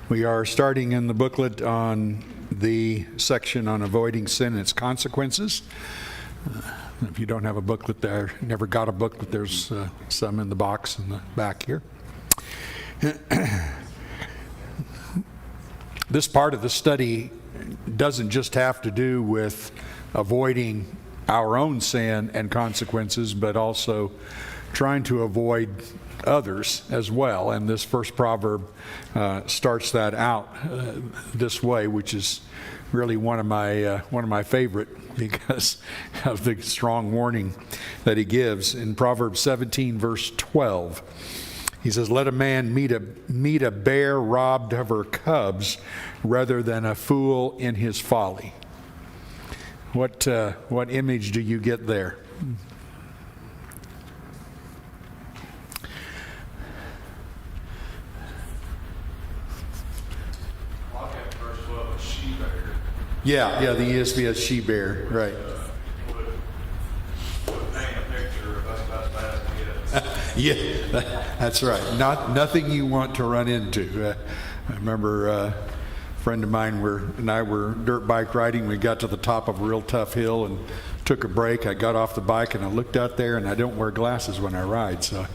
We are starting in the booklet on the section on avoiding sin and its consequences. If you don't have a booklet there, never got a booklet, there's some in the box in the back here. This part of the study doesn't just have to do with avoiding our own sin and consequences, but also trying to avoid others as well. And this first proverb starts that out this way, which is really one of my favorite because of the strong warning that he gives in Proverbs 17 verse 12. He says, "Let a man meet a bear robbed of her cubs rather than a fool in his folly." What image do you get there? Yeah, the ESV has she bear, right. Would paint a picture of us about as bad as it is. Yeah, that's right. Nothing you want to run into. I remember a friend of mine and I were dirt bike riding. We got to the top of a real tough hill and took a break. I got off the bike and I looked out there, and I don't wear glasses when I ride, so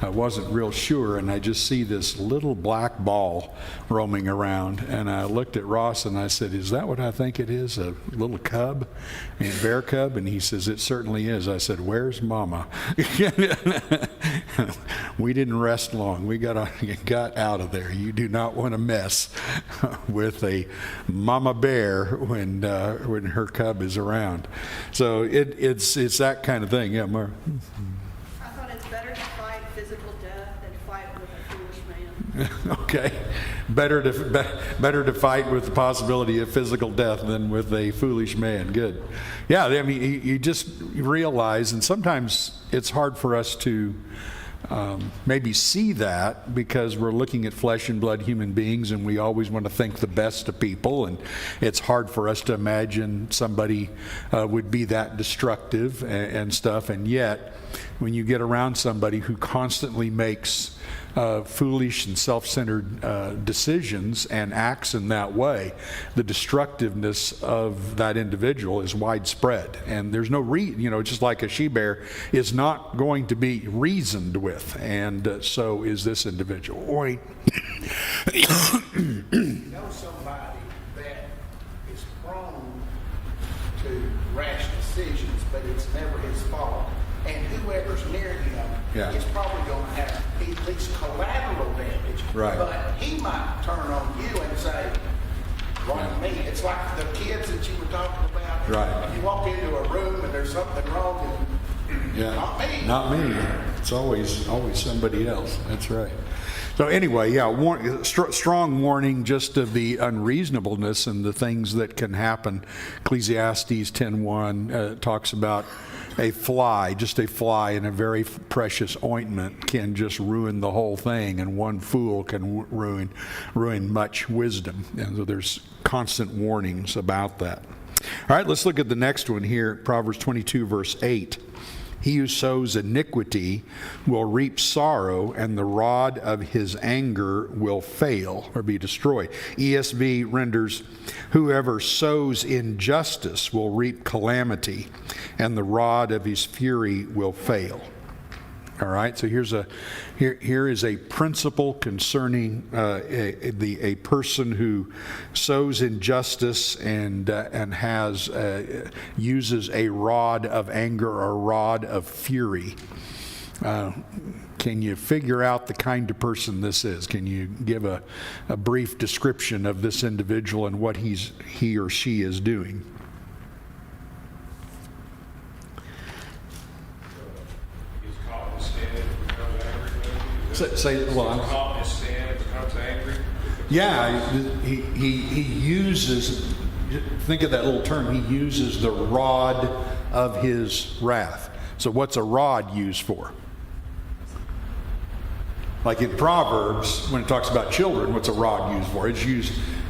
I wasn't real sure, and I just see this little black ball roaming around, and I looked at Ross and I said, "Is that what I think it is, a little cub, a bear cub?" And he says, "It certainly is." I said, "Where's Mama?" We didn't rest long. We got out of there. You do not want to mess with a mama bear when her cub is around. So it's that kind of thing. Yeah, Mark. Better to fight physical death than fight with a foolish man. Okay, better to fight with the possibility of physical death than with a foolish man. Good. Yeah, I mean, you just realize, and sometimes it's hard for us to maybe see that because we're looking at flesh and blood human beings, and we always want to think the best of people, and it's hard for us to imagine somebody would be that destructive and stuff. And yet, when you get around somebody who constantly makes foolish and self-centered decisions and acts in that way, the destructiveness of that individual is widespread. And there's no just like a she-bear is not going to be reasoned with, and so is this individual. You know somebody that is prone to rash decisions, but it's never his fault, and whoever's near him is probably going to have at least collateral damage. Right. But he might turn on you and say, "Wrong me." It's like the kids that you were talking about. Right. You walk into a room and there's something wrong, and not me. It's always somebody else. That's right. So anyway, strong warning just of the unreasonableness and the things that can happen. Ecclesiastes 10:1 talks about just a fly in a very precious ointment can just ruin the whole thing, and one fool can ruin much wisdom. And so there's constant warnings about that. All right, let's look at the next one here, Proverbs 22 verse 8. "He who sows iniquity will reap sorrow, and the rod of his anger will fail," or be destroyed. ESV renders, "Whoever sows injustice will reap calamity, and the rod of his fury will fail." All right, so here is a principle concerning a person who sows injustice and uses a rod of anger or a rod of fury. Can you figure out the kind of person this is? Can you give a brief description of this individual and what he or she is doing? Yeah, he uses, think of that little term, he uses the rod of his wrath. So what's a rod used for? Like in Proverbs, when it talks about children, what's a rod used for? It's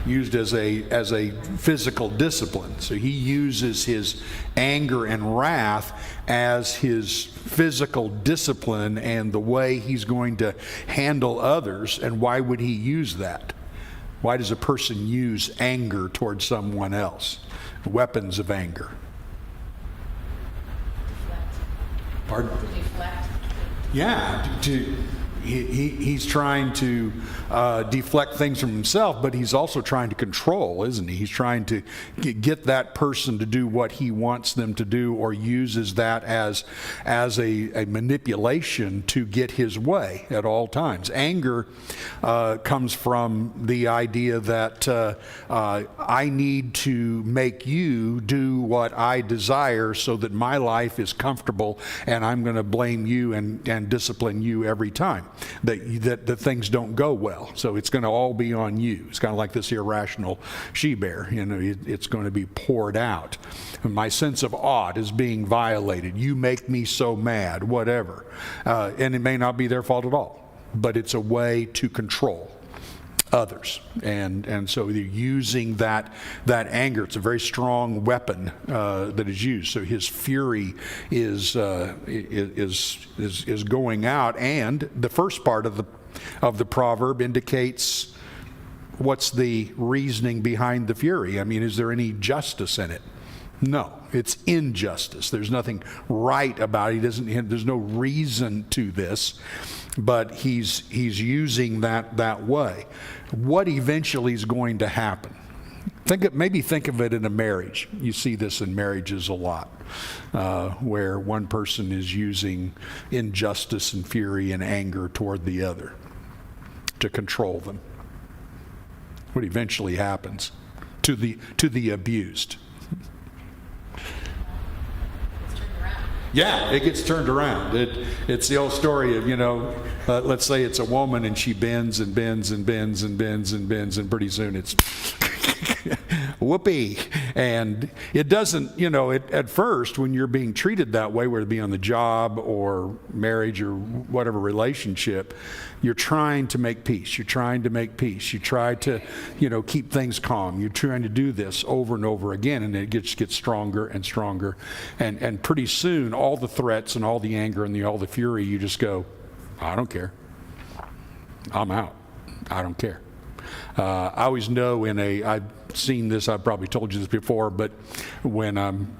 used as a physical discipline. So he uses his anger and wrath as his physical discipline and the way he's going to handle others. And why would he use that? Why does a person use anger towards someone else? Weapons of anger. Pardon? To deflect. Yeah, he's trying to deflect things from himself, but he's also trying to control, isn't he? He's trying to get that person to do what he wants them to do, or uses that as a manipulation to get his way at all times. Anger comes from the idea that I need to make you do what I desire so that my life is comfortable, and I'm going to blame you and discipline you every time that things don't go well. So it's going to all be on you. It's kind of like this irrational she-bear. It's going to be poured out. And my sense of ought is being violated. You make me so mad, whatever. And it may not be their fault at all, but it's a way to control others, and so they're using that anger. It's a very strong weapon that is used. So his fury is going out, and the first part of the proverb indicates what's the reasoning behind the fury. I mean, is there any justice in it? No, it's injustice. There's nothing right about it. There's no reason to this, but he's using that way. What eventually is going to happen? Maybe think of it in a marriage. You see this in marriages a lot, where one person is using injustice and fury and anger toward the other to control them. What eventually happens to the abused? Yeah, it gets turned around. It's the old story of, let's say it's a woman and she bends and bends and bends and bends and bends, and pretty soon it's whoopee. And it doesn't, at first when you're being treated that way, whether it be on the job or marriage or whatever relationship, you're trying to make peace. You're trying to make peace. You try to, keep things calm. You're trying to do this over and over again, and it gets stronger and stronger. And pretty soon, all the threats and all the anger and all the fury, you just go, I don't care. I'm out. I don't care. I always know I've seen this, I've probably told you this before, but when I'm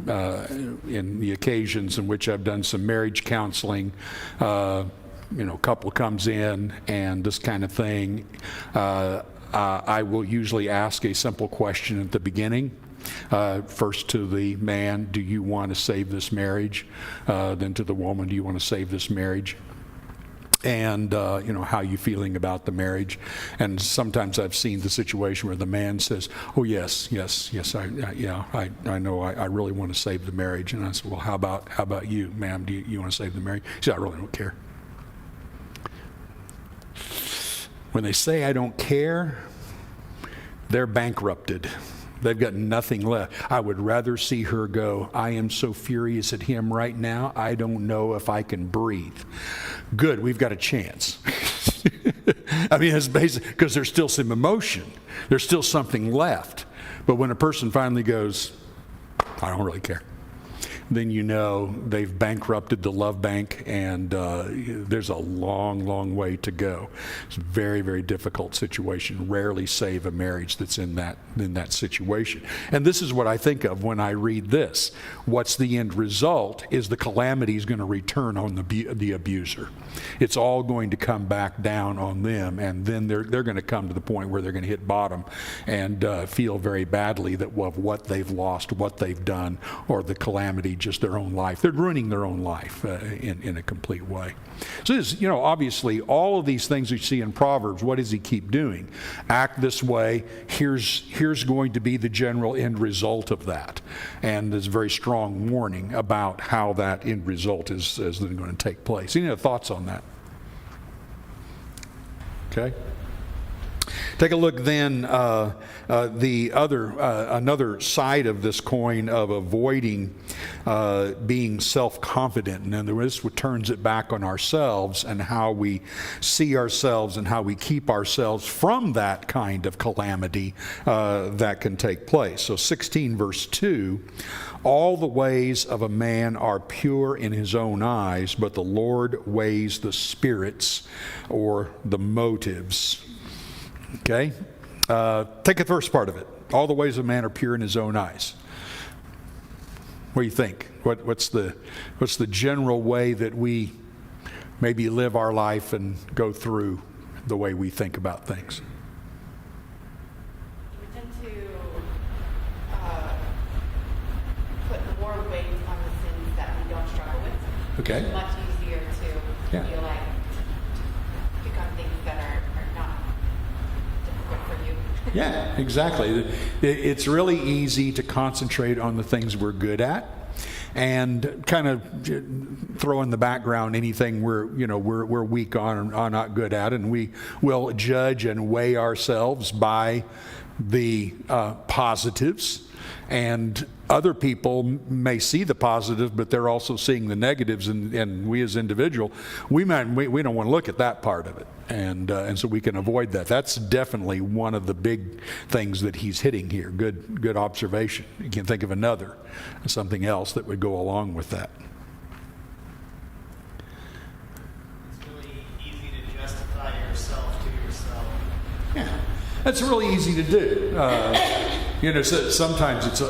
in the occasions in which I've done some marriage counseling, couple comes in and this kind of thing, I will usually ask a simple question at the beginning. First to the man, do you want to save this marriage? Then to the woman, do you want to save this marriage? And how are you feeling about the marriage? And sometimes I've seen the situation where the man says, oh yes, I know I really want to save the marriage. And I said, well, how about you, ma'am? Do you want to save the marriage? She said, I really don't care. When they say I don't care, they're bankrupted. They've got nothing left. I would rather see her go, I am so furious at him right now, I don't know if I can breathe. Good, we've got a chance. I mean, it's basic, because there's still some emotion. There's still something left. But when a person finally goes, I don't really care, then they've bankrupted the love bank, and there's a long, long way to go. It's a very, very difficult situation. Rarely save a marriage that's in that situation. And this is what I think of when I read this. What's the end result is the calamity is going to return on the abuser. It's all going to come back down on them, and then they're going to come to the point where they're going to hit bottom and feel very badly of what they've lost, what they've done, or the calamity, just their own life. They're ruining their own life in a complete way. So this, obviously all of these things we see in Proverbs, what does he keep doing? Act this way. Here's going to be the general end result of that. And there's a very strong warning about how that end result is then going to take place. Any other thoughts on that? Okay. Take a look then, another side of this coin of avoiding being self-confident. And this turns it back on ourselves and how we see ourselves and how we keep ourselves from that kind of calamity that can take place. So 16 verse 2, all the ways of a man are pure in his own eyes, but the Lord weighs the spirits or the motives. Okay? Take the first part of it. All the ways of man are pure in his own eyes. What do you think? What's the general way that we maybe live our life and go through the way we think about things? We tend to put more weight on the sins that we don't struggle with. Okay. It's much easier to feel like pick on things that are not difficult for you. Yeah, exactly. It's really easy to concentrate on the things we're good at and kind of throw in the background anything we're weak on or not good at, and we will judge and weigh ourselves by the positives. And other people may see the positive, but they're also seeing the negatives, and we as individual, we don't want to look at that part of it, and so we can avoid that. That's definitely one of the big things that he's hitting here. Good observation. You can think of something else that would go along with that. It's really easy to justify yourself to yourself. Yeah, that's really easy to do. So sometimes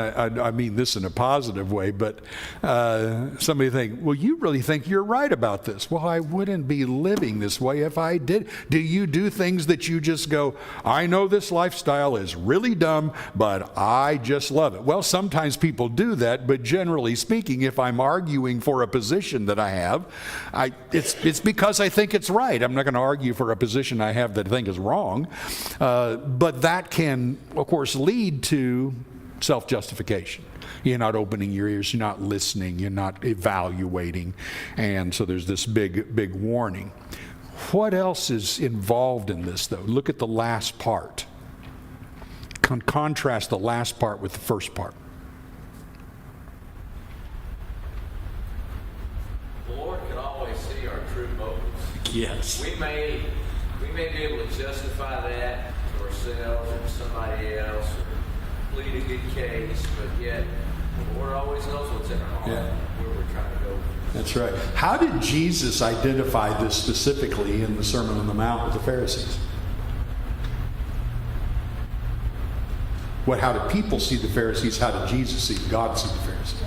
I mean this in a positive way, but somebody think, well, you really think you're right about this. Well, I wouldn't be living this way if I did. Do you do things that you just go, I know this lifestyle is really dumb, but I just love it? Well, sometimes people do that, but generally speaking, if I'm arguing for a position that I have, it's because I think it's right. I'm not going to argue for a position I have that I think is wrong. But that can, of course, lead to self-justification. You're not opening your ears, you're not listening, you're not evaluating, and so there's this big warning. What else is involved in this, though? Look at the last part. Contrast the last part with the first part. The Lord can always see our true motives. Yes. We may be able to justify that to ourselves or to somebody else, or plead a good case, but yet the Lord always knows what's in our heart, where we're trying to go. That's right. How did Jesus identify this specifically in the Sermon on the Mount with the Pharisees? How did people see the Pharisees? How did Jesus see God see the Pharisees?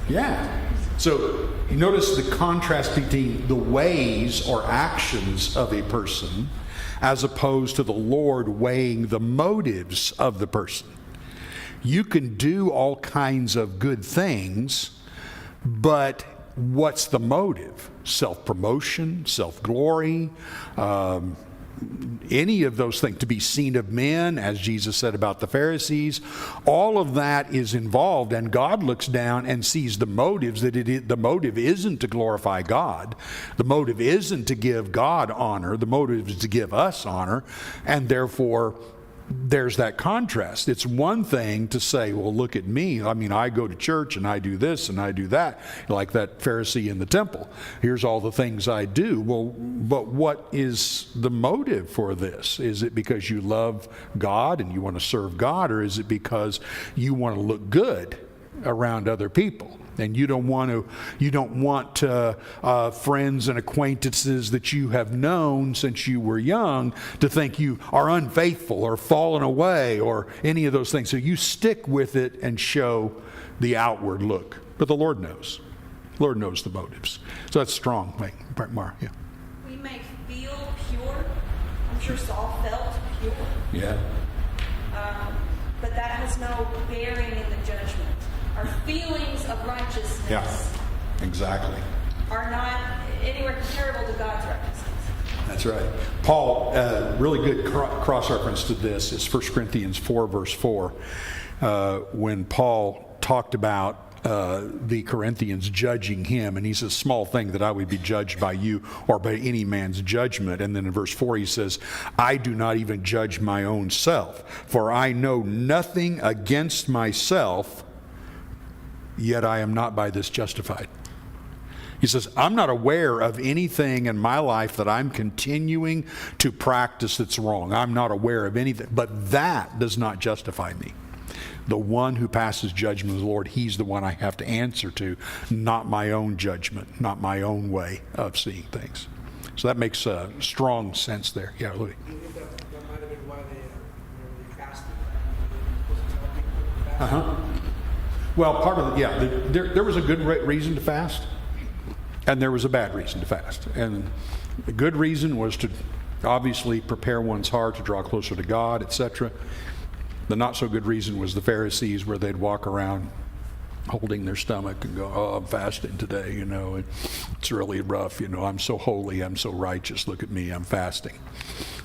Yeah. So you notice the contrast between the ways or actions of a person as opposed to the Lord weighing the motives of the person. You can do all kinds of good things, but what's the motive? Self-promotion, self-glory, any of those things, to be seen of men, as Jesus said about the Pharisees. All of that is involved, and God looks down and sees the motives. The motive isn't to glorify God. The motive isn't to give God honor. The motive is to give us honor, and therefore there's that contrast. It's one thing to say, well, look at me. I mean, I go to church and I do this and I do that, like that Pharisee in the temple. Here's all the things I do. Well, but what is the motive for this? Is it because you love God and you want to serve God, or is it because you want to look good around other people? And you don't want friends and acquaintances that you have known since you were young to think you are unfaithful or fallen away or any of those things. So you stick with it and show the outward look. But the Lord knows. The Lord knows the motives. So that's strong. Mar, yeah. We may feel pure. I'm sure Saul felt pure. Yeah. But that has no bearing in the judgment. Our feelings of righteousness Exactly. are not anywhere comparable to God's righteousness. That's right. Paul, really good cross-reference to this is 1 Corinthians 4, verse 4, when Paul talked about the Corinthians judging him, and he says, small thing that I would be judged by you or by any man's judgment. And then in verse 4 he says, I do not even judge my own self, for I know nothing against myself, yet I am not by this justified. He says, I'm not aware of anything in my life that I'm continuing to practice that's wrong. I'm not aware of anything, but that does not justify me. The one who passes judgment is the Lord. He's the one I have to answer to, not my own judgment, not my own way of seeing things. So that makes strong sense there. Yeah, Louis. You think that might have been why they fasted? Was it telling people to fast? Well, part of it, there was a good reason to fast, and there was a bad reason to fast. And the good reason was to obviously prepare one's heart to draw closer to God, etc. The not so good reason was the Pharisees, where they'd walk around holding their stomach and go, "Oh, I'm fasting today, and it's really rough, I'm so holy, I'm so righteous, look at me, I'm fasting."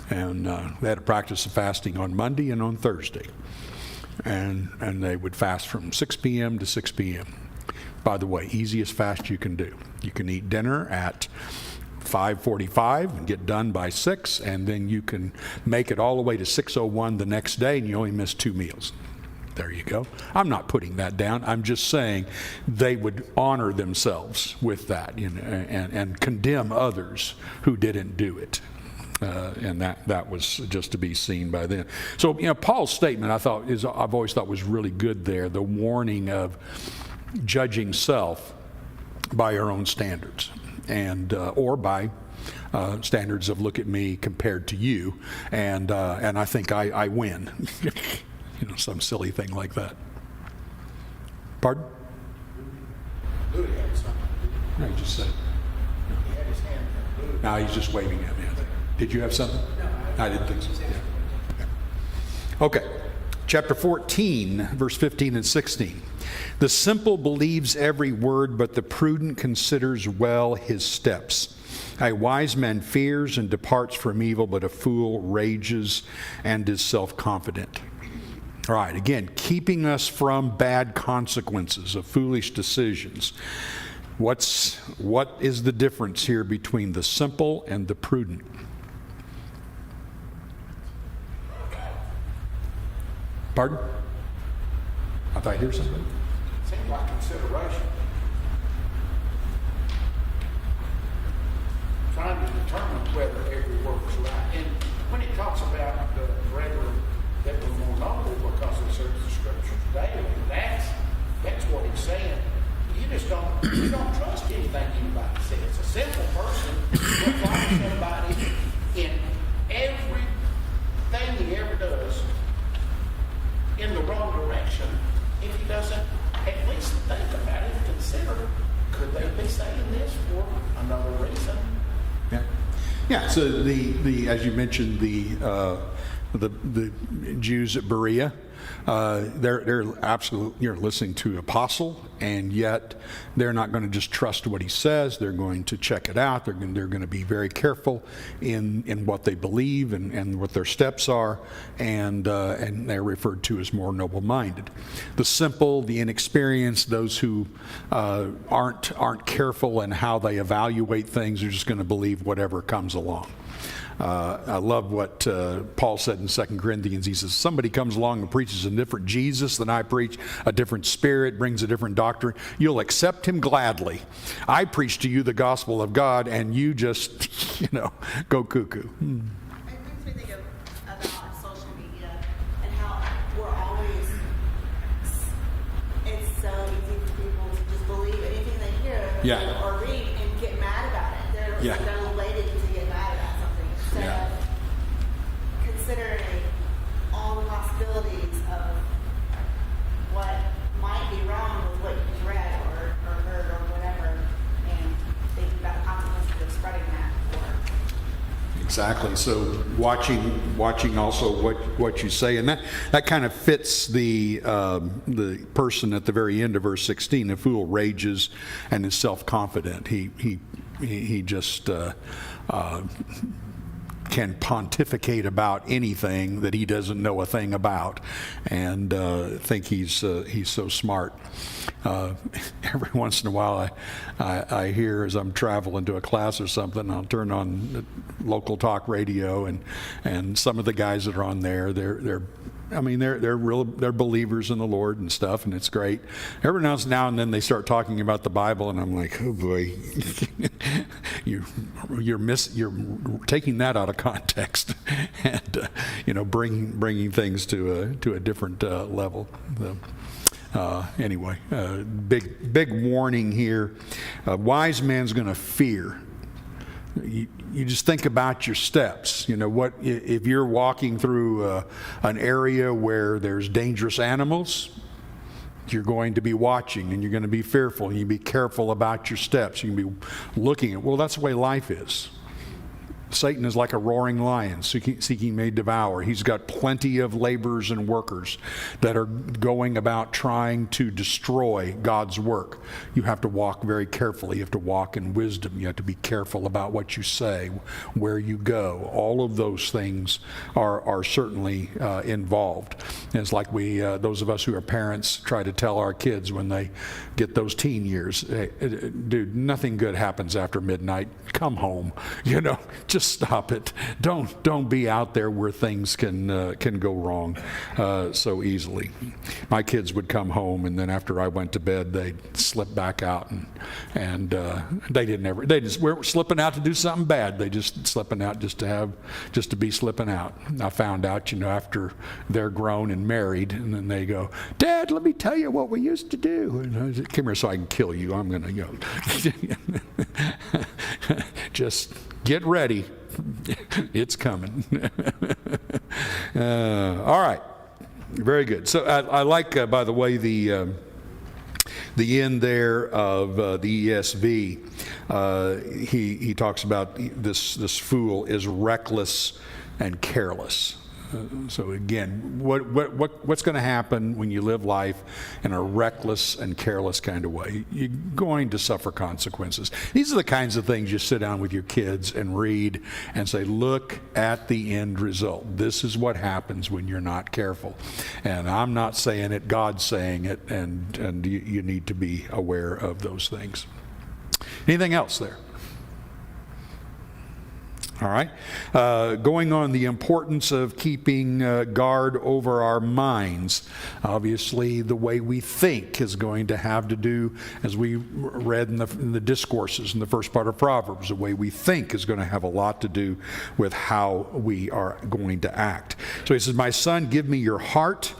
And they had a practice of fasting on Monday and on Thursday. And they would fast from 6 p.m. to 6 p.m. By the way, easiest fast you can do. You can eat dinner at 5:45 and get done by 6, and then you can make it all the way to 6:01 the next day, and you only miss 2 meals. There you go. I'm not putting that down. I'm just saying they would honor themselves with that, and condemn others who didn't do it. And that was just to be seen by them. So, Paul's statement I've always thought was really good there. The warning of judging self by our own standards, and or by standards of look at me compared to you, and I think I win. Some silly thing like that. Pardon? Louis had something. No, he just said. He had his hand up. No, he's just waving at me, I think. Did you have something? No. I didn't think so. Yeah. Okay. Chapter 14, verse 15 and 16. The simple believes every word, but the prudent considers well his steps. A wise man fears and departs from evil, but a fool rages and is self-confident. All right, again, keeping us from bad consequences of foolish decisions. What is the difference here between the simple and the prudent? Pardon? I thought I hear something. Seems like consideration. Trying to determine whether every word was right. And when it talks about the brethren that were more noble because they searched the scriptures daily, that's what he's saying. You don't trust anything anybody says. A simple person will follow somebody in everything he ever does in the wrong direction if he doesn't at least think about it and consider, could they be saying this for another reason? Yeah. So the as you mentioned, the Jews at Berea, they're absolutely, you're listening to an apostle, and yet they're not going to just trust what he says. They're going to check it out. They're going to be very careful in what they believe and what their steps are, and they're referred to as more noble-minded. The simple, the inexperienced, those who aren't careful in how they evaluate things, are just going to believe whatever comes along. I love what Paul said in 2 Corinthians. He says, somebody comes along and preaches a different Jesus than I preach, a different spirit, brings a different doctrine. You'll accept him gladly. I preach to you the gospel of God, and you just, go cuckoo. It makes me think about social media and how we're always, it's so easy for people to just believe anything they hear or read and get mad about it. They're elated to get mad about something instead of considering all the possibilities of what might be wrong with what you just read or heard or whatever, and thinking about the consequences of spreading that. Exactly. So watching also what you say, and that kind of fits the person at the very end of verse 16. The fool rages and is self-confident. He just can pontificate about anything that he doesn't know a thing about, and think he's so smart. Every once in a while, I hear, as I'm traveling to a class or something, I'll turn on local talk radio, and some of the guys that are on there, they're believers in the Lord and stuff, and it's great. Every now and then they start talking about the Bible, and I'm like, oh boy, you're taking that out of context, and bringing things to a different level. Anyway, big warning here. A wise man's going to fear You just think about your steps. You know, what if you're walking through an area where there's dangerous animals? You're going to be watching, and you're going to be fearful, and you be careful about your steps. You can be looking at, well, that's the way life is. Satan is like a roaring lion, seeking may devour. He's got plenty of laborers and workers that are going about trying to destroy God's work. You have to walk very carefully. You have to walk in wisdom. You have to be careful about what you say, where you go. All of those things are certainly involved. And it's like those of us who are parents try to tell our kids when they get those teen years, hey, dude, nothing good happens after midnight. Come home. You know, just stop it. Don't be out there where things can go wrong so easily. My kids would come home, and then after I went to bed, they'd slip back out, and they just were slipping out to do something bad. They just slipping out just to be slipping out. I found out, you know, after they're grown and married, and then they go, "Dad, let me tell you what we used to do." And I said, "Come here, so I can kill you. I'm gonna, you know." Just get ready. It's coming. All right. Very good. So I like, by the way, the end there of the ESV. He talks about this fool is reckless and careless. So again, what's going to happen when you live life in a reckless and careless kind of way? You're going to suffer consequences. These are the kinds of things you sit down with your kids and read and say, look at the end result. This is what happens when you're not careful. And I'm not saying it, God's saying it, and you need to be aware of those things. Anything else there? All right. Going on, the importance of keeping guard over our minds. Obviously, the way we think is going to have to do, as we read in the discourses in the first part of Proverbs, the way we think is going to have a lot to do with how we are going to act. So he says, "My son, give me your heart.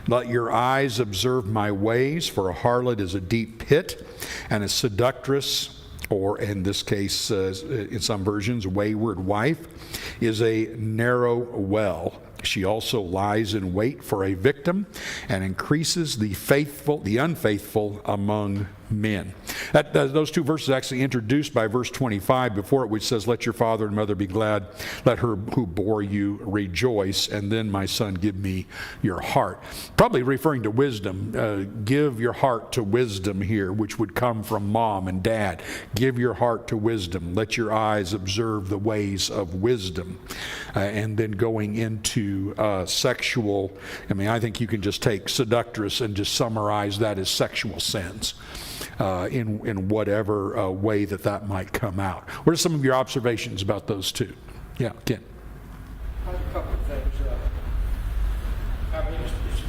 Let your eyes observe my ways, for a harlot is a deep pit, and a seductress," or in this case, in some versions, wayward wife, "is a narrow well. She also lies in wait for a victim and increases the unfaithful among men." Those two verses are actually introduced by verse 25 before it, which says, "Let your father and mother be glad. Let her who bore you rejoice. And then, my son, give me your heart." Probably referring to wisdom. Give your heart to wisdom here, which would come from mom and dad. Give your heart to wisdom. Let your eyes observe the ways of wisdom. And then going into sexual, I think you can just take seductress and just summarize that as sexual sins. In whatever way that might come out. What are some of your observations about those two? Yeah, Ken. A couple of things. It's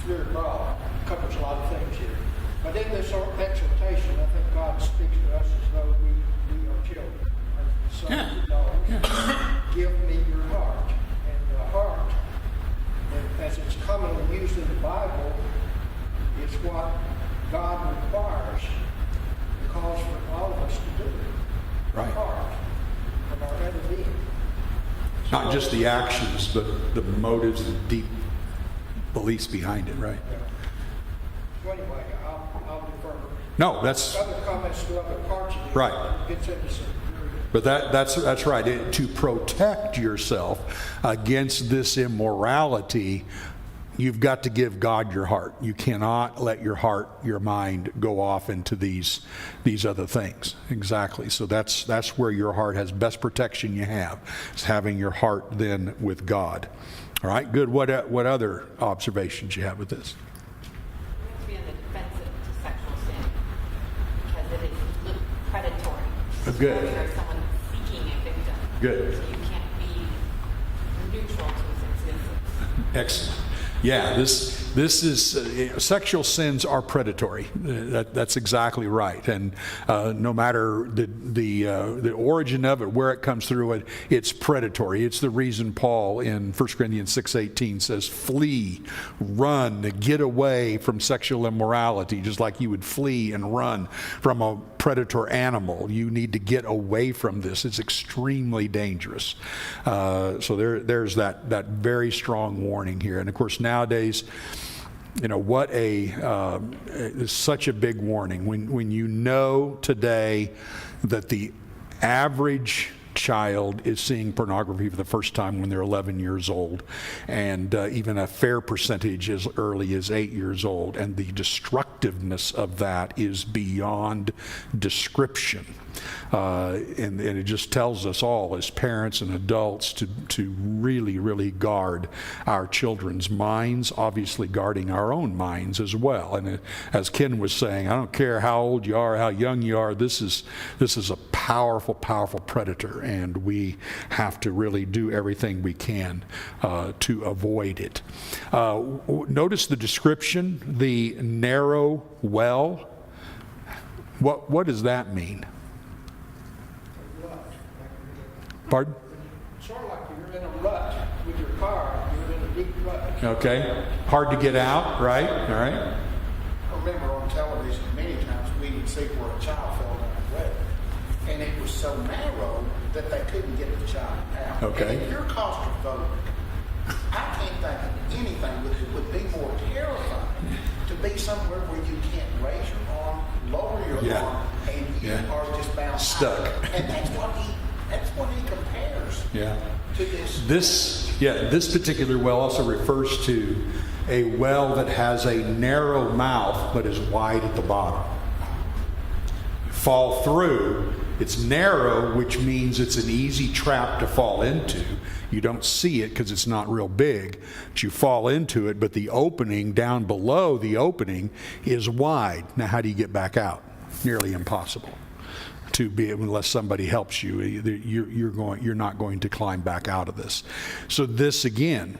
very broad. It covers a lot of things here. But in this exhortation, I think God speaks to us as though we are children. Sons and daughters. Give me your heart. And the heart, as it's commonly used in the Bible, is what God requires and calls for all of us to do. Right. The heart of our inner being. Not just the actions, but the motives and deep beliefs behind it, right? Yeah. So anyway, I'll defer. No, that's Other comments to other parts of it. right. Gets into some But that's right. To protect yourself against this immorality, you've got to give God your heart. You cannot let your heart, your mind, go off into these other things. Exactly. So that's where your heart has best protection you have. Is having your heart then with God. All right. Good. What other observations you have with this? We have to be on the defensive to sexual sin because it is predatory. Good. So you're someone seeking a victim. Good. So you can't be neutral to its existence. Excellent. Yeah, this is sexual sins are predatory. That's exactly right. And no matter the origin of it, where it comes through it, it's predatory. It's the reason Paul in 1 Corinthians 6:18 says, "Flee, run, get away from sexual immorality," just like you would flee and run from a predator animal. You need to get away from this. It's extremely dangerous. So there's that very strong warning here. And of course, nowadays, what it's such a big warning when you know today that the average child is seeing pornography for the first time when they're 11 years old, and even a fair percentage as early as 8 years old, and the destructiveness of that is beyond description. And it just tells us all as parents and adults to really, really guard our children's minds, obviously guarding our own minds as well. And as Ken was saying, I don't care how old you are, how young you are, this is a powerful, powerful predator, and we have to really do everything we can to avoid it. Notice the description, the narrow well. What does that mean? Pardon? Sort of like you're in a rut with your car. You're in a deep rut. Okay. Hard to get out, right? All right. I remember on television many times we would see where a child fell down a well, and it was so narrow that they couldn't get the child out. Okay. And if you're claustrophobic, I can't think of anything would be more terrifying to be somewhere where you can't raise your arm, lower your arm, and you are just bound stuck. And that's what he compares to this. This particular well also refers to a well that has a narrow mouth but is wide at the bottom. Fall through. It's narrow, which means it's an easy trap to fall into. You don't see it because it's not real big, but you fall into it, but the opening down below the opening is wide. Now, how do you get back out? Nearly impossible. To be, unless somebody helps you, you're not going to climb back out of this. So this again,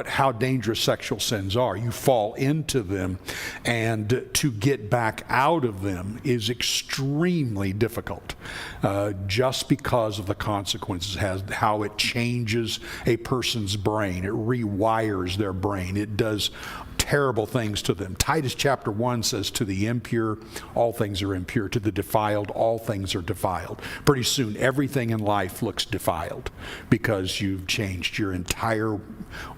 how dangerous sexual sins are. You fall into them, and to get back out of them is extremely difficult, just because of the consequences, how it changes a person's brain. It rewires their brain. It does terrible things to them. Titus chapter 1 says, to the impure, all things are impure. To the defiled, all things are defiled. Pretty soon, everything in life looks defiled because you've changed your entire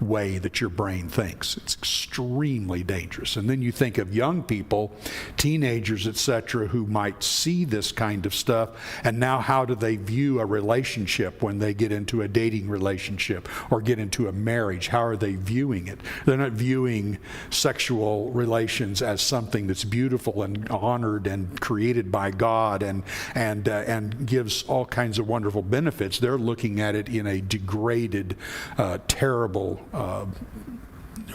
way that your brain thinks. It's extremely dangerous. And then you think of young people, teenagers, etc., who might see this kind of stuff, and now how do they view a relationship when they get into a dating relationship or get into a marriage? How are they viewing it? They're not viewing sexual relations as something that's beautiful and honored and created by God and gives all kinds of wonderful benefits. They're looking at it in a degraded, terrible,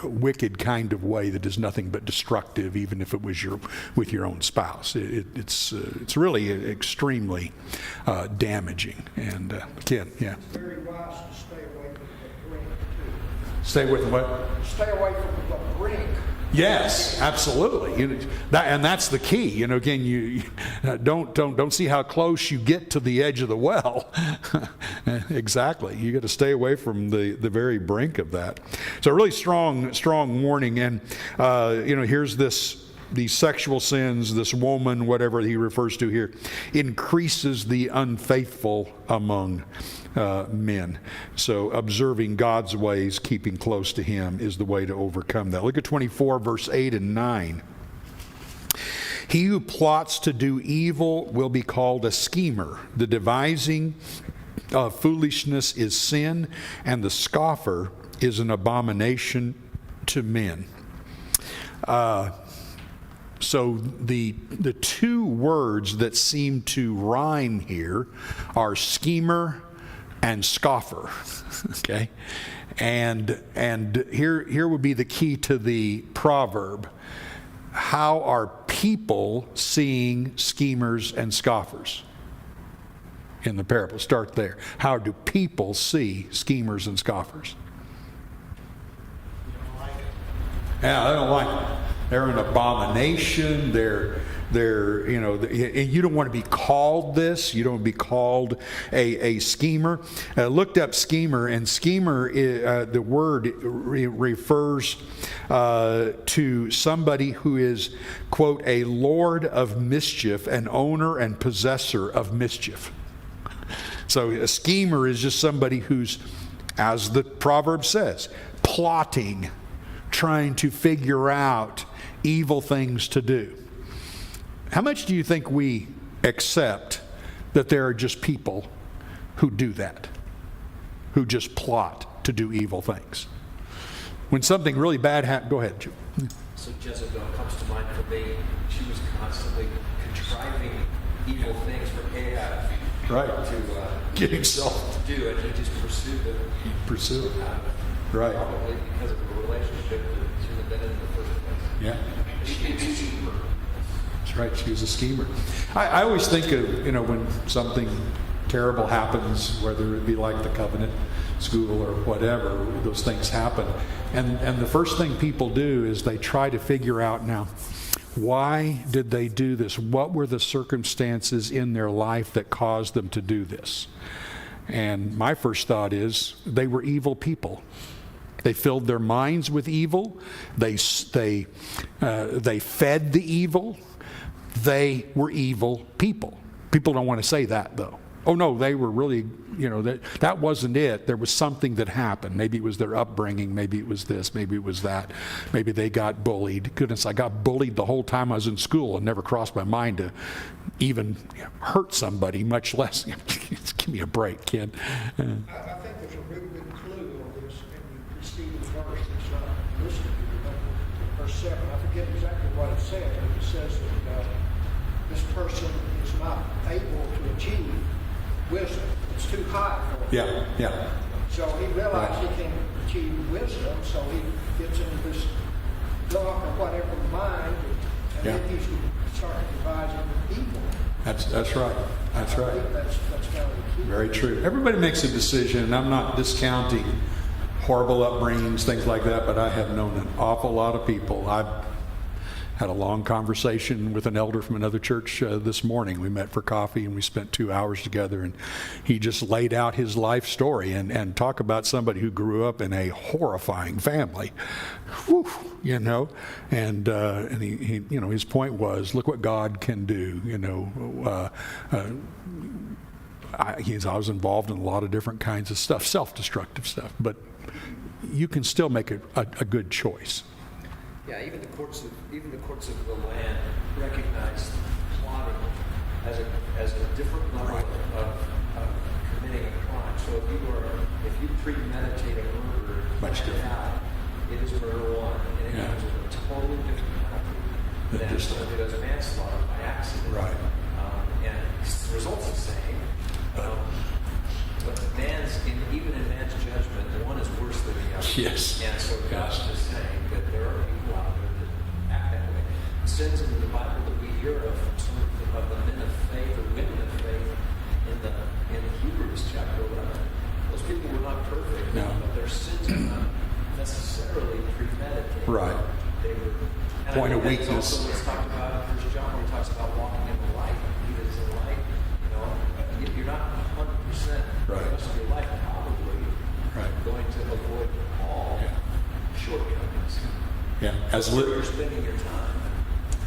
wicked kind of way that is nothing but destructive, even if it was with your own spouse. It's really extremely damaging. And Ken, It's very wise to stay away from the brink too. Stay with what? Stay away from the brink. Yes, absolutely. That's the key. Again, you don't see how close you get to the edge of the well. Exactly. You got to stay away from the very brink of that. So a really strong warning. And here's these sexual sins, this woman, whatever he refers to here, increases the unfaithful among men. So observing God's ways, keeping close to him, is the way to overcome that. Look at 24, verse 8 and 9. He who plots to do evil will be called a schemer. The devising of foolishness is sin, and the scoffer is an abomination to men. So the two words that seem to rhyme here are schemer and scoffer. Okay, and here would be the key to the proverb. How are people seeing schemers and scoffers in the parable? Start there. How do people see schemers and scoffers? You don't like it. Yeah, they don't like it. They're an abomination. They're you don't want to be called this. You don't want to be called a schemer. Looked up schemer, and schemer, the word refers to somebody who is, quote, a lord of mischief, an owner and possessor of mischief. So a schemer is just somebody who's, as the proverb says, plotting, trying to figure out evil things to do. How much do you think we accept that there are just people who do that, who just plot to do evil things? When something really bad happens, go ahead, Joe. So Jezebel comes to mind for me. She was constantly contriving evil things for Ahab. Right. To get himself to do it. He just pursued it. Pursue it. Right. Probably because of a relationship that she had been in the first place. Yeah. She was a schemer. That's right. She was a schemer. I always think of, when something terrible happens, whether it be like the Covenant School or whatever, those things happen. And the first thing people do is they try to figure out now, why did they do this? What were the circumstances in their life that caused them to do this? And my first thought is they were evil people. They filled their minds with evil. They fed the evil. They were evil people. People don't want to say that, though. Oh, no, they were really, that wasn't it. There was something that happened. Maybe it was their upbringing. Maybe it was this. Maybe it was that. Maybe they got bullied. Goodness, I got bullied the whole time I was in school and never crossed my mind to even hurt somebody, much less. Give me a break, kid. I think there's a really good clue on this in the preceding verse that's not listed here. Verse 7, I forget exactly what it says, but it says that this person is not able to achieve wisdom. It's too high for him. Yeah. So he realized he can achieve wisdom, so he gets into this dark or whatever mind, and then he's starting devising evil. That's right. That's right. I think that's kind of the key. Very true. Everybody makes a decision, and I'm not discounting horrible upbringings, things like that, but I have known an awful lot of people. I've had a long conversation with an elder from another church this morning. We met for coffee and we spent 2 hours together, and he just laid out his life story and talk about somebody who grew up in a horrifying family. Whew, and he his point was, look what God can do. I was involved in a lot of different kinds of stuff, self-destructive stuff, but you can still make a good choice. Yeah, even the courts of the land recognize plotting as a different level of committing a crime. So if you premeditate a murder, Much different. It is murder one, and it has a totally different penalty than somebody who does manslaughter by accident. Right. And the results the same. But even in man's judgment, one is worse than the other. Yes. And so God's just saying that there are people out there that act that way. Sins in the Bible that we hear of the men of faith or women of faith in Hebrews chapter 11. Those people were not perfect, but their sins were not necessarily premeditated. Right. They were Point of weakness. Also, it's talked about in 1 John where he talks about walking in the light. He is the light. You're not 100% Right. the rest of your life probably going to avoid all shortcomings. Yeah. Where you're spending your time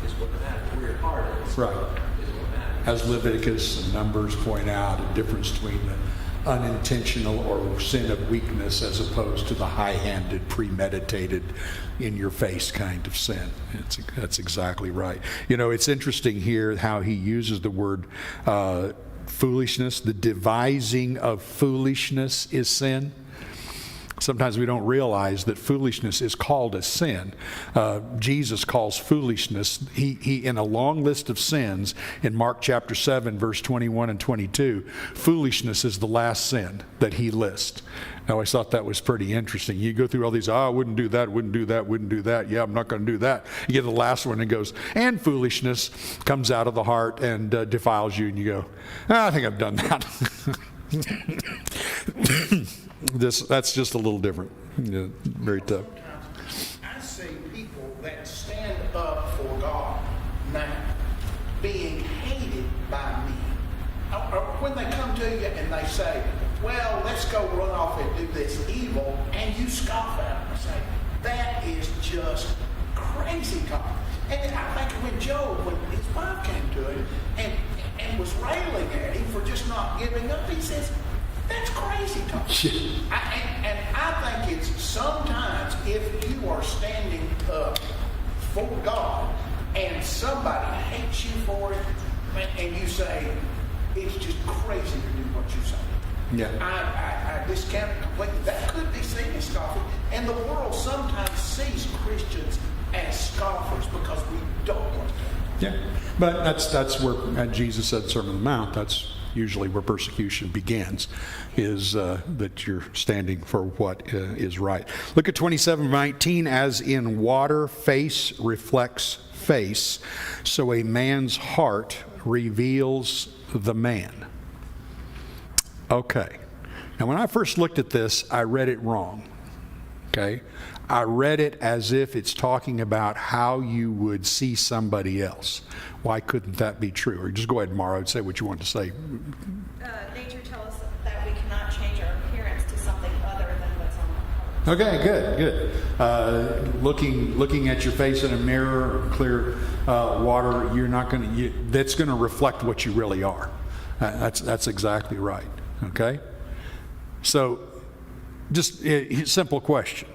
is what matters. Where your heart is Right. is what matters. As Leviticus and Numbers point out, a difference between the unintentional or sin of weakness as opposed to the high-handed, premeditated, in-your-face kind of sin. That's exactly right. It's interesting here how he uses the word foolishness. The devising of foolishness is sin. Sometimes we don't realize that foolishness is called a sin. Jesus calls foolishness, he in a long list of sins in Mark chapter 7, verse 21 and 22, foolishness is the last sin that he lists. I always thought that was pretty interesting. You go through all these, I wouldn't do that, wouldn't do that, wouldn't do that. Yeah, I'm not going to do that. You get to the last one and it goes, and foolishness comes out of the heart and defiles you. And you go, I think I've done that. That's just a little different. Very tough. I see people that stand when they come to you and they say, well, let's go run off and do this evil, and you scoff at them and say, that is just crazy talk. And then I think when Job, when his wife came to him and was railing at him for just not giving up, he says, that's crazy talk. And I think it's sometimes if you are standing up for God and somebody hates you for it, and you say, it's just crazy to do what you say. Yeah. I discount it completely. That could be seen as scoffing. And the world sometimes sees Christians as scoffers because we don't want to. Yeah. But that's where Jesus said Sermon on the Mount, that's usually where persecution begins, is that you're standing for what is right. Look at 27:19. As in water, face reflects face, so a man's heart reveals the man. Okay. Now, when I first looked at this, I read it wrong. Okay? I read it as if it's talking about how you would see somebody else. Why couldn't that be true? Or just go ahead, Mara, and say what you want to say. Nature tells us that we cannot change our appearance to something other than what's on our heart. Okay, good. Looking at your face in a mirror or clear water, you're not going to. That's going to reflect what you really are. That's exactly right. Okay. So, just a simple question: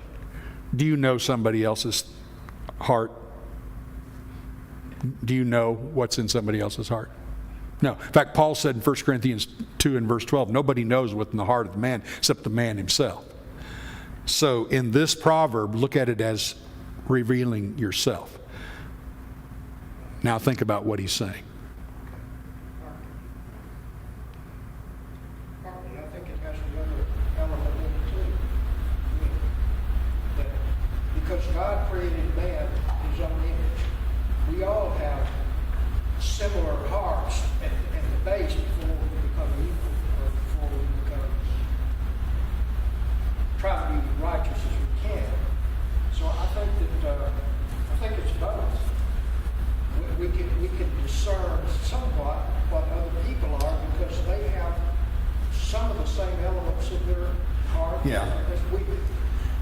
do you know somebody else's heart? Do you know what's in somebody else's heart? No. In fact, Paul said in 1 Corinthians 2 and verse 12, nobody knows what's in the heart of the man except the man himself. So in this proverb, look at it as revealing yourself. Now think about what he's saying. Partly, I think it has the other element in it too. That because God created man in his own image, we all have similar hearts at the base before we become equal, or before we become try to be righteous as we can. So I think it's both. We can discern somewhat what other people are because they have some of the same elements in their heart as we do.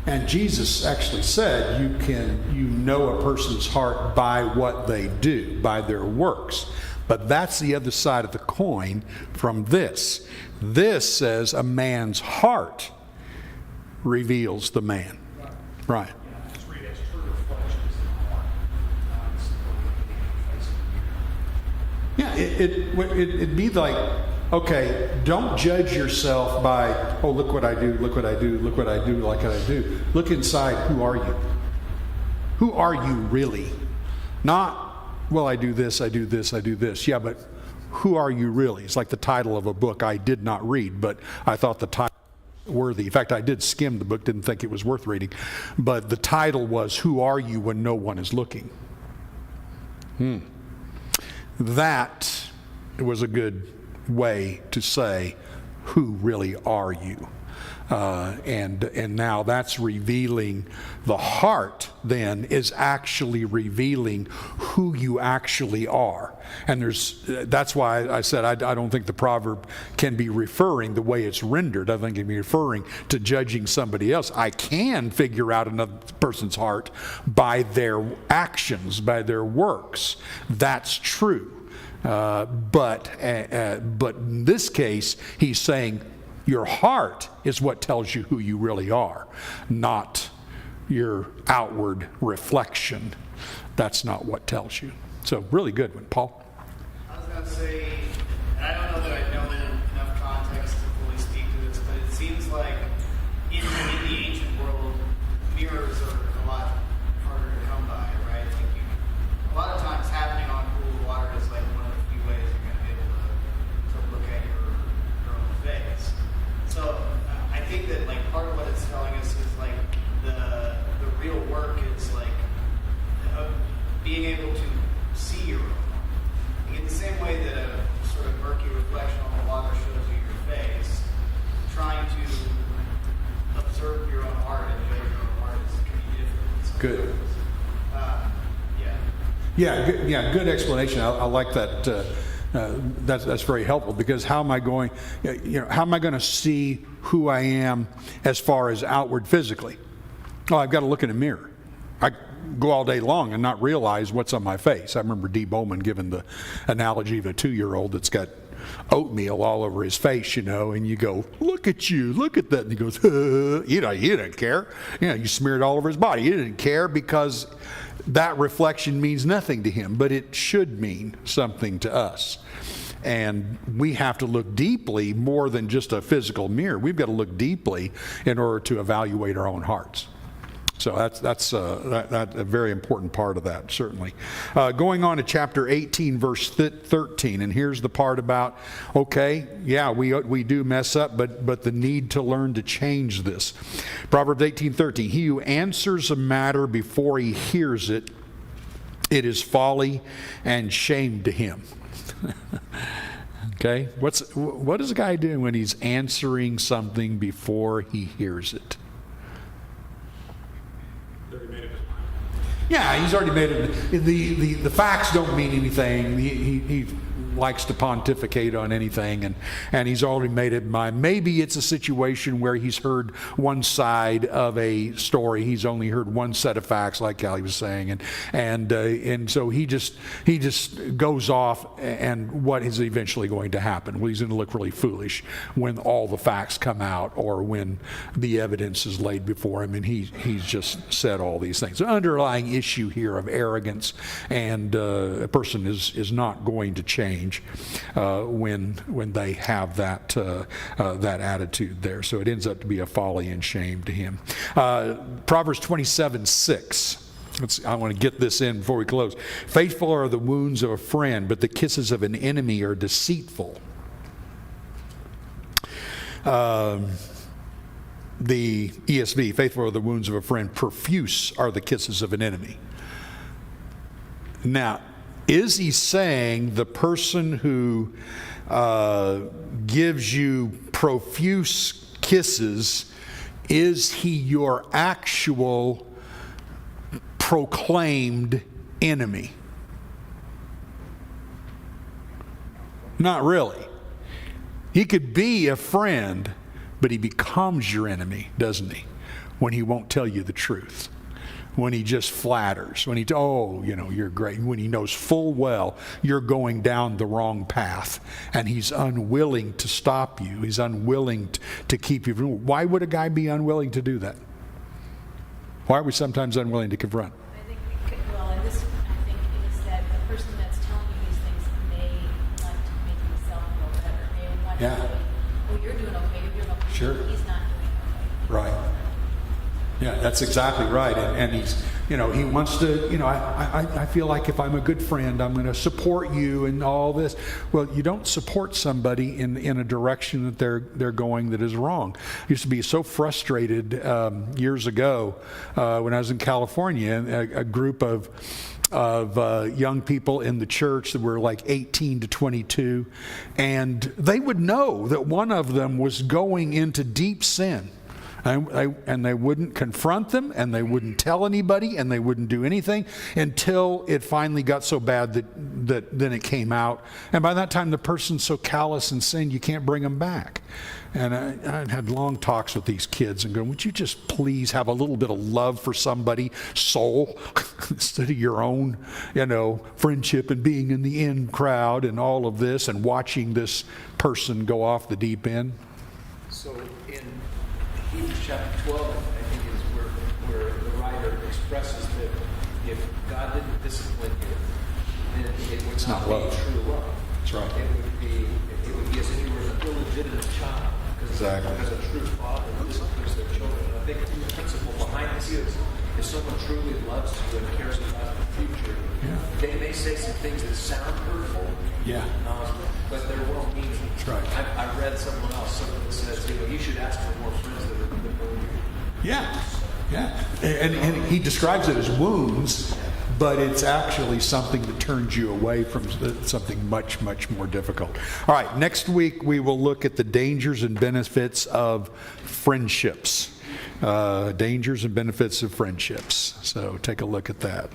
And Jesus actually said you know a person's heart by what they do, by their works. But that's the other side of the coin from this. This says a man's heart reveals the man. Right. Just read it as true reflections in the heart, not simply looking at your face. Yeah, it'd be like, okay, don't judge yourself by, oh, look what I do, look what I do, look what I do, like what I do. Look inside, who are you? Who are you really? Not, well, I do this, I do this, I do this. Yeah, but who are you really? It's like the title of a book I did not read, but I thought the title was worthy. In fact, I did skim the book, didn't think it was worth reading. But the title was, Who Are You When No One Is Looking? That was a good way to say, who really are you? And now that's revealing the heart, then, is actually revealing who you actually are. And that's why I said I don't think the proverb can be referring the way it's rendered. I think it can be referring to judging somebody else. I can figure out another person's heart by their actions, by their works. That's true. But in this case, he's saying your heart is what tells you who you really are, not your outward reflection. That's not what tells you. So really good one, Paul. I was going to say, and I don't know that I know enough context to fully speak to this, but it seems like in the ancient world, mirrors are a lot harder to come by, right? Like a lot of times happening on cool water is like one of the few ways you're going to be able to look at your own face. So I think that like part of what it's telling us is like the real work is like being able to see your own heart. In the same way that a sort of murky reflection on the water shows you your face, trying to observe your own heart and judge your own heart can be different. Good. Yeah, good explanation. I like that That's very helpful, because how am I going to see who I am as far as outward physically? Oh, I've got to look in a mirror. I go all day long and not realize what's on my face. I remember D. Bowman giving the analogy of a 2-year-old that's got oatmeal all over his face, and you go, look at you, look at that. And he goes, you didn't care. You smeared all over his body. He didn't care, because that reflection means nothing to him, but it should mean something to us. And we have to look deeply, more than just a physical mirror. We've got to look deeply in order to evaluate our own hearts. So that's a very important part of that, certainly. Going on to chapter 18, verse 13, and here's the part about, okay, yeah, we do mess up, but the need to learn to change this. Proverbs 18:13, he who answers a matter before he hears it, it is folly and shame to him. Okay, what is a guy doing when he's answering something before he hears it? Yeah, he's already made it. The facts don't mean anything. He likes to pontificate on anything, and he's already made it mind. Maybe it's a situation where he's heard one side of a story. He's only heard one set of facts, like Callie was saying, and so he just goes off, and what is eventually going to happen? Well, he's going to look really foolish when all the facts come out, or when the evidence is laid before him, and he's just said all these things. The underlying issue here of arrogance, and a person is not going to change when they have that attitude there. So it ends up to be a folly and shame to him. Proverbs 27:6. I want to get this in before we close. Faithful are the wounds of a friend, but the kisses of an enemy are deceitful. The ESV, faithful are the wounds of a friend, profuse are the kisses of an enemy. Now, is he saying the person who gives you profuse kisses, is he your actual proclaimed enemy? Not really. He could be a friend, but he becomes your enemy, doesn't he? When he won't tell you the truth. When he just flatters, when you're great, when he knows full well you're going down the wrong path, and he's unwilling to stop you, he's unwilling to keep you from. Why would a guy be unwilling to do that? Why are we sometimes unwilling to confront? I think is that the person that's telling you these things may want to make himself feel better. May want to say, oh, you're doing okay, you're doing okay. Sure. He's not doing okay. Right. Yeah, that's exactly right. And he's, he wants to, I feel like if I'm a good friend, I'm going to support you and all this. Well, you don't support somebody in a direction that they're going that is wrong. I used to be so frustrated years ago when I was in California, a group of young people in the church that were like 18 to 22, and they would know that one of them was going into deep sin. And they wouldn't confront them, and they wouldn't tell anybody, and they wouldn't do anything until it finally got so bad that then it came out. And by that time, the person's so callous and sin, you can't bring them back. And I had long talks with these kids and going, would you just please have a little bit of love for somebody, soul, instead of your own, friendship and being in the in crowd and all of this and watching this person go off the deep end? So in Hebrews chapter 12, I think, is where the writer expresses that if God didn't discipline you, then it would not be true love. That's right. It would be as if you were an illegitimate child. Exactly. Because a true father disciplines their children. And I think the principle behind this is, if someone truly loves you and cares about the future, they may say some things that sound hurtful, but they're well meaning. That's right. I read someone that says, you should ask for more friends that are know you. Yeah. And he describes it as wounds, but it's actually something that turns you away from something much, much more difficult. All right, next week we will look at the dangers and benefits of friendships. Dangers and benefits of friendships. So take a look at that.